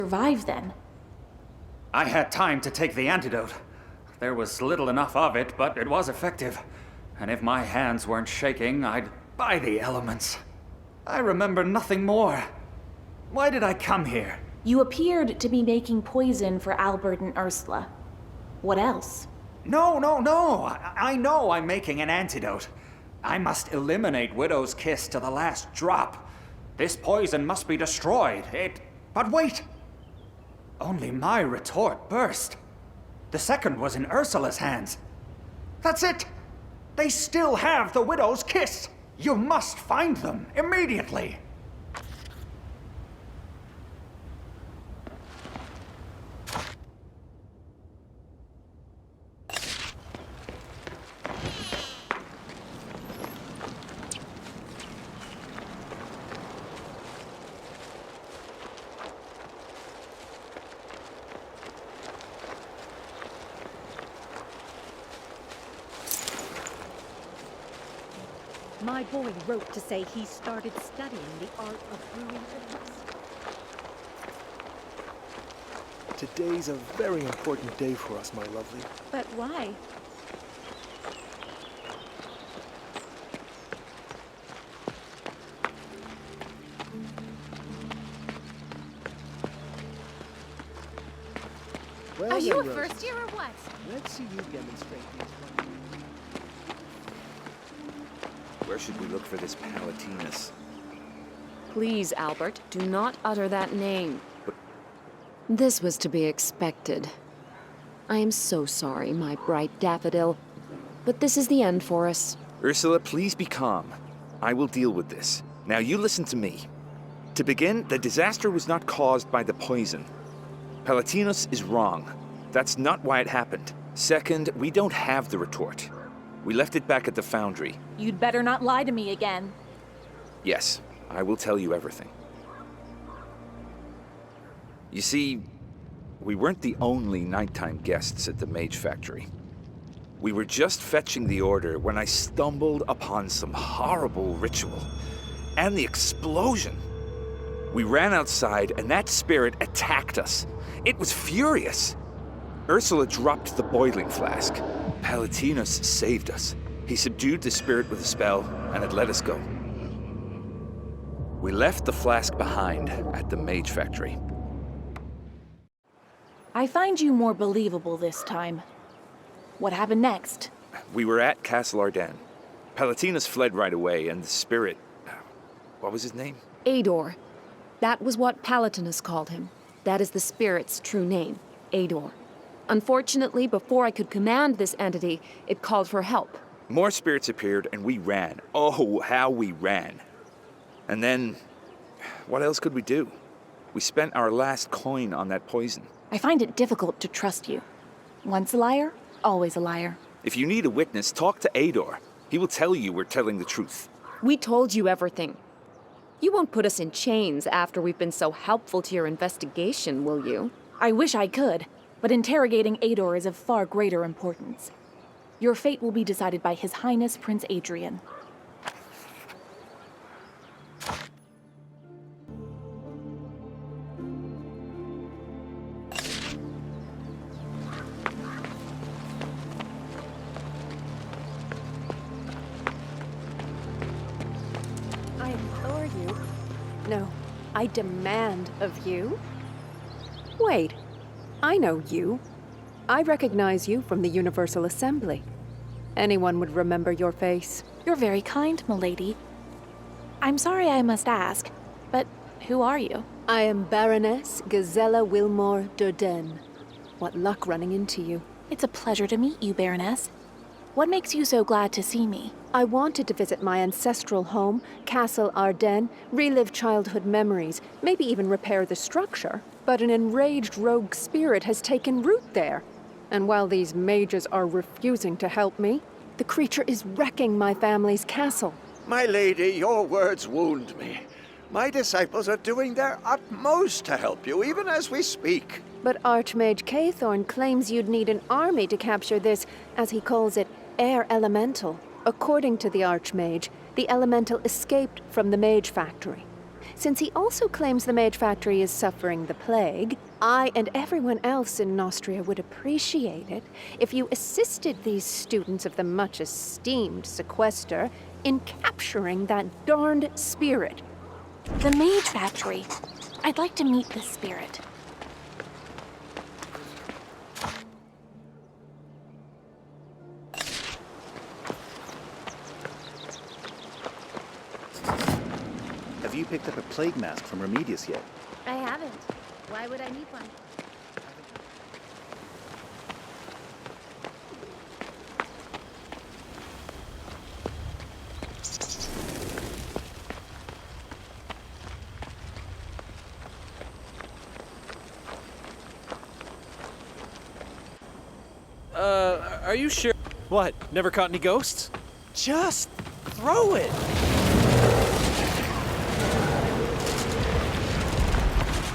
survive then? I had time to take the antidote. There was little enough of it, but it was effective. And if my hands weren't shaking, I'd buy the elements. I remember nothing more. Why did I come here? You appeared to be making poison for Albert and Ursula. What else? No. I know I'm making an antidote. I must eliminate Widow's Kiss to the last drop. This poison must be destroyed. But wait! Only my retort burst. The second was in Ursula's hands. That's it! They still have the Widow's Kiss! You must find them immediately! My boy wrote to say he started studying the art of brewing bitters. Today's a very important day for us, my lovely. But why? Well, Are you a then, Rose, first year or what? let's see you demonstrate these wonders. Where should we look for this Palatinus? Please, Albert, do not utter that name. This was to be expected. I am so sorry, my bright daffodil, but this is the end for us. Ursula, please be calm. I will deal with this. Now you listen to me. To begin, the disaster was not caused by the poison. Palatinus is wrong. That's not why it happened. Second, we don't have the retort. We left it back at the foundry. You'd better not lie to me again. Yes, I will tell you everything. You see, we weren't the only nighttime guests at the Mage Factory. We were just fetching the order when I stumbled upon some horrible ritual. And the explosion! We ran outside and that spirit attacked us. It was furious. Ursula dropped the boiling flask. Palatinus saved us. He subdued the spirit with a spell, and it let us go. We left the flask behind at the Mage Factory. I find you more believable this time. What happened next? We were at Castle Ardennes. Palatinus fled right away, and the spirit... What was his name? Ador. That was what Palatinus called him. That is the spirit's true name, Ador. Unfortunately, before I could command this entity, it called for help. More spirits appeared, and we ran. Oh, how we ran. And then, what else could we do? We spent our last coin on that poison. I find it difficult to trust you. Once a liar, always a liar. If you need a witness, talk to Ador. He will tell you we're telling the truth. We told you everything. You won't put us in chains after we've been so helpful to your investigation, will you? I wish I could, but interrogating Ador is of far greater importance. Your fate will be decided by His Highness Prince Adrian. I implore you. No, I demand of you. Wait, I know you. I recognize you from the Universal Assembly. Anyone would remember your face. You're very kind, milady. I'm sorry I must ask, but who are you? I am Baroness Gazella Wilmore Durden. What luck running into you. It's a pleasure to meet you, Baroness. What makes you so glad to see me? I wanted to visit my ancestral home, Castle Ardennes, relive childhood memories, maybe even repair the structure. But an enraged rogue spirit has taken root there. And while these mages are refusing to help me, the creature is wrecking my family's castle. My lady, your words wound me. My disciples are doing their utmost to help you, even as we speak. But Archmage Cathorn claims you'd need an army to capture this, as he calls it, air elemental. According to the Archmage, the elemental escaped from the Mage Factory. since he also claims the Mage Factory is suffering the plague, I and everyone else in Nostria would appreciate it if you assisted these students of the much esteemed sequester in capturing that darned spirit. The Mage Factory. I'd like to meet this spirit. Have you picked up a plague mask from Remedius yet? I haven't. Why would I need one? Are you sure? What? Never caught any ghosts? Just throw it!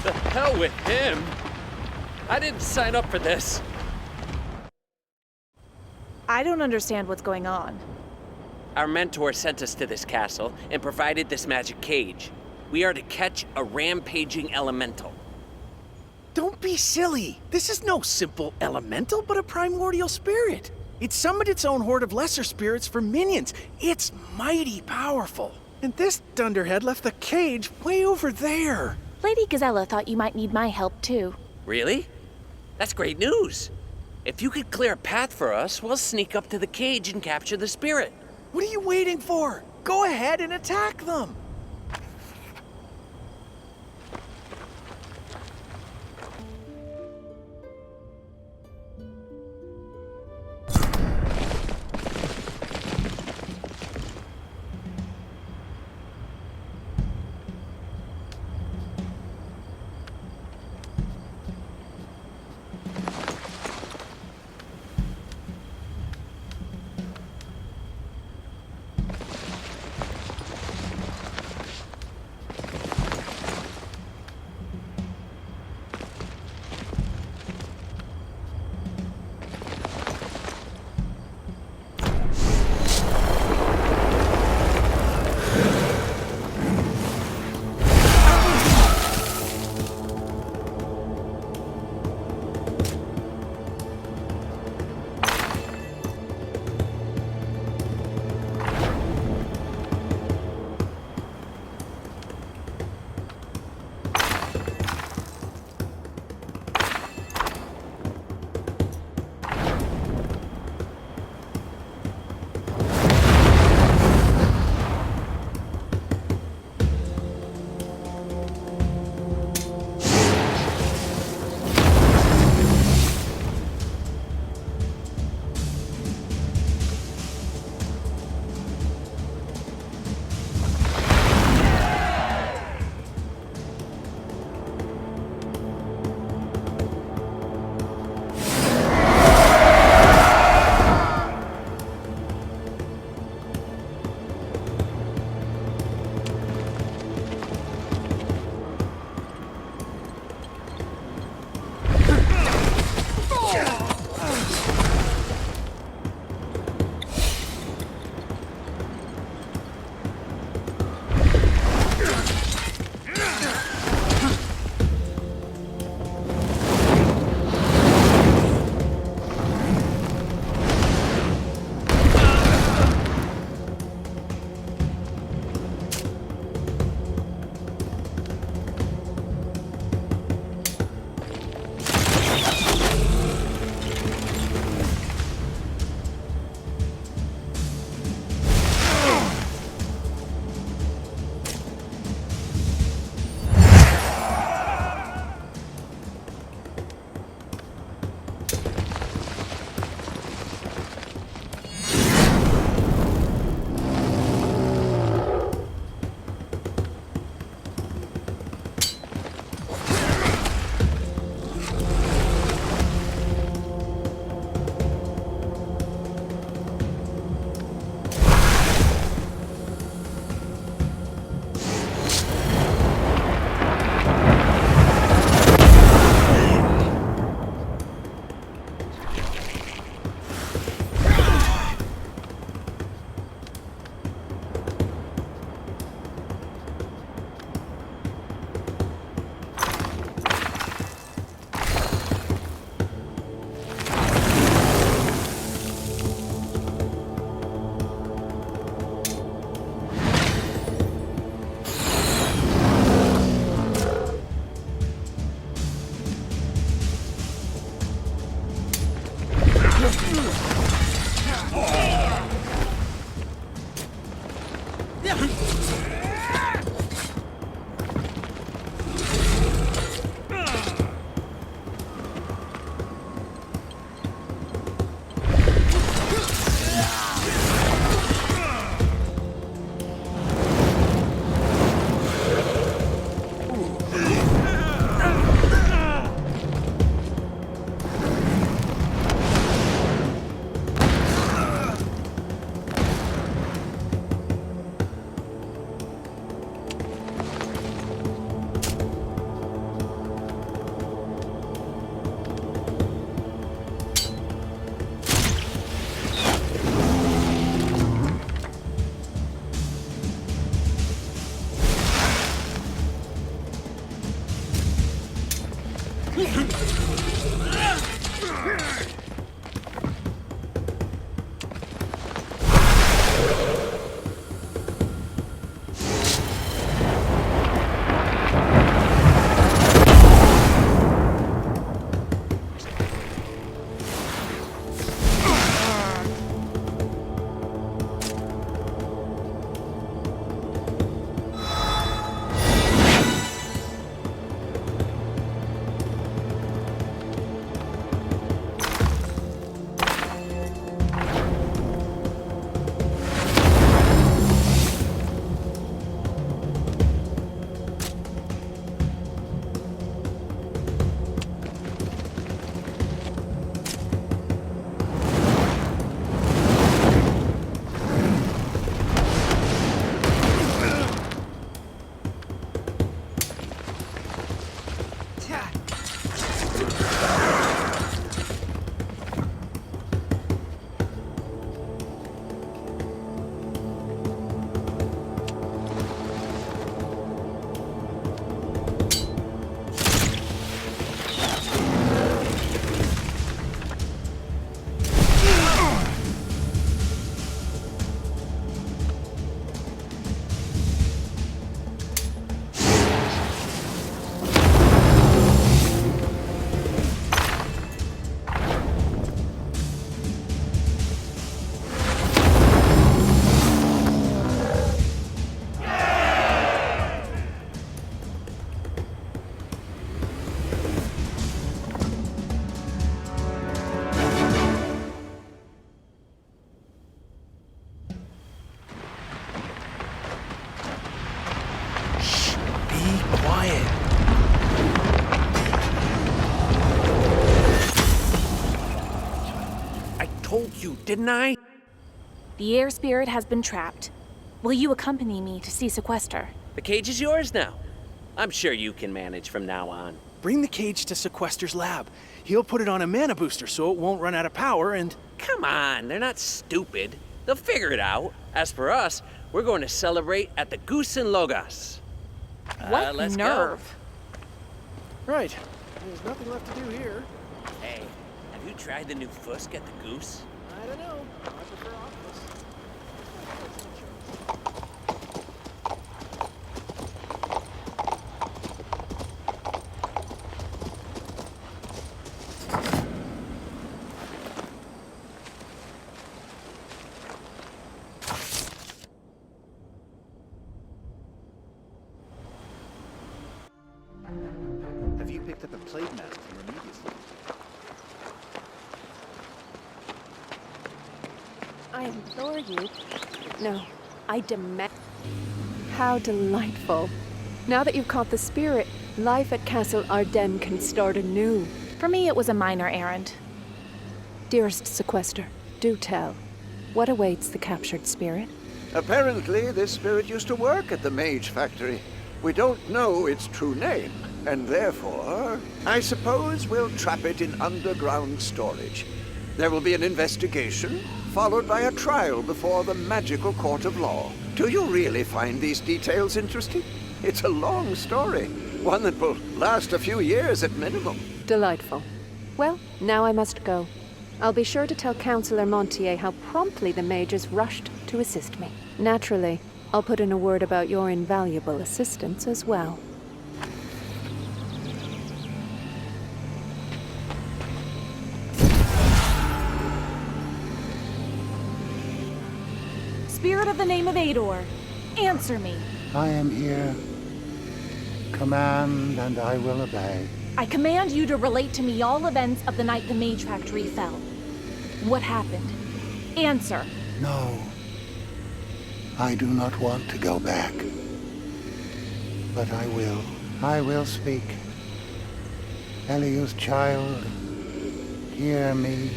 The hell with him! I didn't sign up for this. I don't understand what's going on. Our mentor sent us to this castle and provided this magic cage. We are to catch a rampaging elemental. Don't be silly. This is no simple elemental, but a primordial spirit. It summoned its own horde of lesser spirits for minions. It's mighty powerful. And this dunderhead left the cage way over there. Lady Gazella thought you might need my help, too. Really? That's great news. If you could clear a path for us, we'll sneak up to the cage and capture the spirit. What are you waiting for? Go ahead and attack them. didn't I? The air spirit has been trapped. Will you accompany me to see Sequester? The cage is yours now. I'm sure you can manage from now on. Bring the cage to Sequester's lab. He'll put it on a mana booster so it won't run out of power and... Come on, they're not stupid. They'll figure it out. As for us, we're going to celebrate at the Goose and Logos. What Let's nerve! Right. There's nothing left to do here. Go. Hey, have you tried the new Fusk at the Goose? I don't know. I prefer Oculus. Have you picked up a plague mask from Remedius? I implore you. No, I demand. How delightful. Now that you've caught the spirit, life at Castle Ardennes can start anew. For me, it was a minor errand. Dearest Sequester, do tell. What awaits the captured spirit? Apparently, this spirit used to work at the Mage Factory. We don't know its true name, and therefore, I suppose we'll trap it in underground storage. There will be an investigation, followed by a trial before the magical court of law. Do you really find these details interesting? It's a long story, one that will last a few years at minimum. Delightful. Well, now I must go. I'll be sure to tell Councillor Montier how promptly the mages rushed to assist me. Naturally, I'll put in a word about your invaluable assistance as well. Spirit of the name of Ador, answer me. I am here. Command, and I will obey. I command you to relate to me all events of the night the Mage Factory fell. What happened? Answer. No. I do not want to go back. But I will. I will speak. Eliu's child, hear me.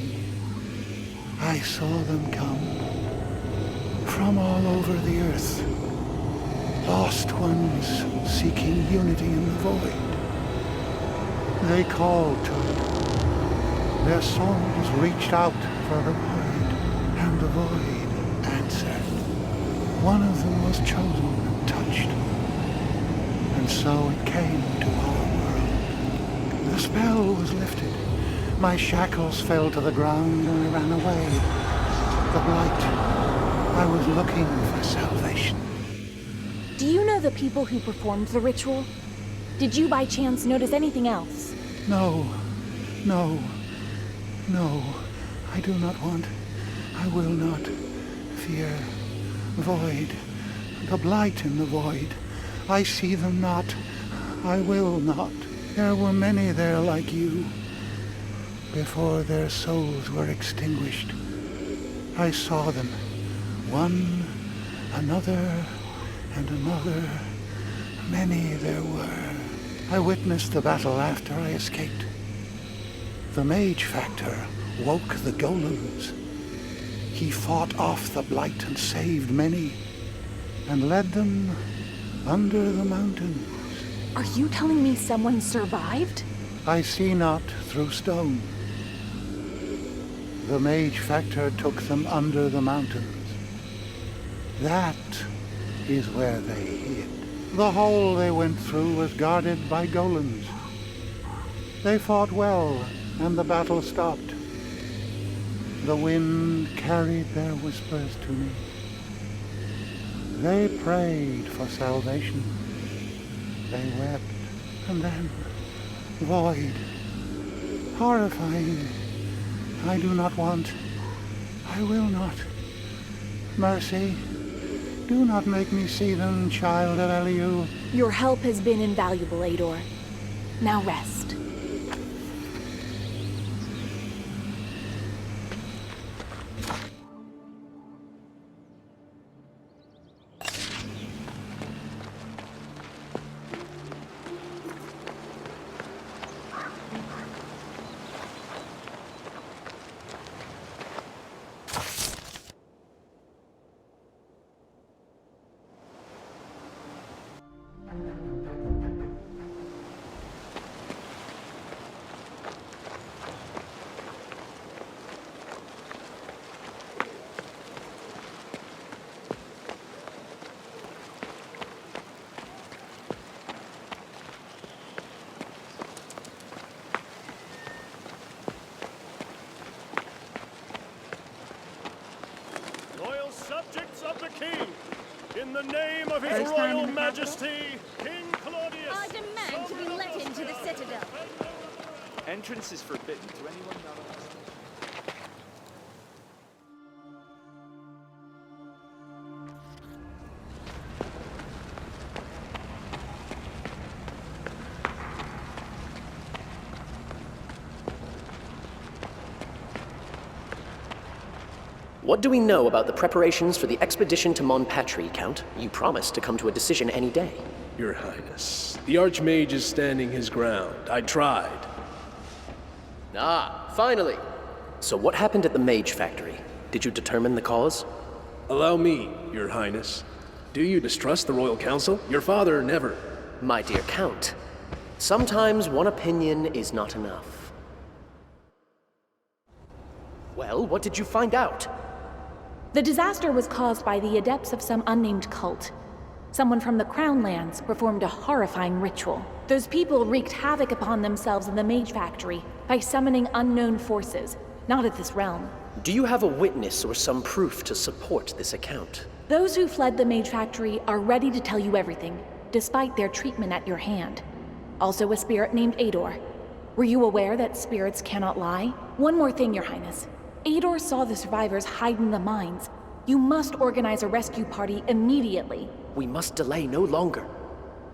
I saw them come from all over the earth. Lost ones seeking unity in the void. They called to it. Their souls reached out for the void, and the void answered. One of them was chosen and touched, and so it came to our world. The spell was lifted. My shackles fell to the ground, and I ran away. The blight. I was looking for salvation. Do you know the people who performed the ritual? Did you by chance notice anything else? No. No. No. I do not want. I will not. Fear. Void. The blight in the void. I see them not. I will not. There were many there like you. Before their souls were extinguished, I saw them. One, another, and another. Many there were. I witnessed the battle after I escaped. The Mage Factor woke the golems. He fought off the blight and saved many, and led them under the mountains. Are you telling me someone survived? I see not through stone. The Mage Factor took them under the mountains. That is where they hid. The hole they went through was guarded by golems. They fought well, and the battle stopped. The wind carried their whispers to me. They prayed for salvation. They wept, and then void. Horrifying. I do not want. I will not. Mercy. Do not make me see them, child of Eliu. Your help has been invaluable, Ador. Now rest. of His First time in Royal the Majesty, King Claudius. I demand to be let into the Citadel. Entrance is forbidden to anyone not on this. What do we know about the preparations for the expedition to Mon Patry, Count? You promised to come to a decision any day. Your Highness, the Archmage is standing his ground. I tried. Ah, finally. So what happened at the Mage Factory? Did you determine the cause? Allow me, Your Highness. Do you distrust the Royal Council? Your father never. My dear Count, sometimes one opinion is not enough. Well, what did you find out? The disaster was caused by the adepts of some unnamed cult. Someone from the Crown Lands performed a horrifying ritual. Those people wreaked havoc upon themselves in the Mage Factory by summoning unknown forces, not of this realm. Do you have a witness or some proof to support this account? Those who fled the Mage Factory are ready to tell you everything, despite their treatment at your hand. Also a spirit named Ador. Were you aware that spirits cannot lie? One more thing, Your Highness. Ador saw the survivors hide in the mines. You must organize a rescue party immediately. We must delay no longer.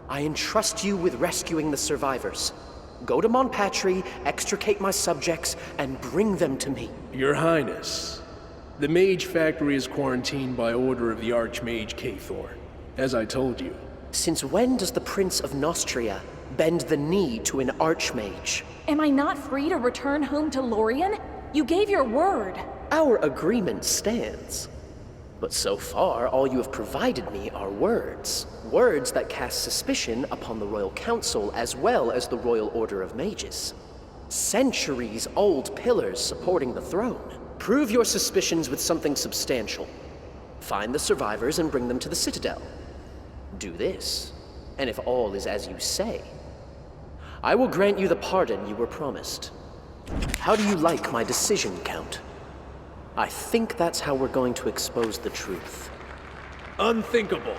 I entrust you with rescuing the survivors. Go to Mon Patry, extricate my subjects, and bring them to me. Your Highness, the Mage Factory is quarantined by order of the Archmage Cathor, as I told you. Since when does the Prince of Nostria bend the knee to an Archmage? Am I not free to return home to Lorien? You gave your word. Our agreement stands. But so far, all you have provided me are words. Words that cast suspicion upon the Royal Council as well as the Royal Order of Mages. Centuries-old pillars supporting the throne. Prove your suspicions with something substantial. Find the survivors and bring them to the Citadel. Do this, and if all is as you say, I will grant you the pardon you were promised. How do you like my decision, Count? I think that's how we're going to expose the truth. Unthinkable.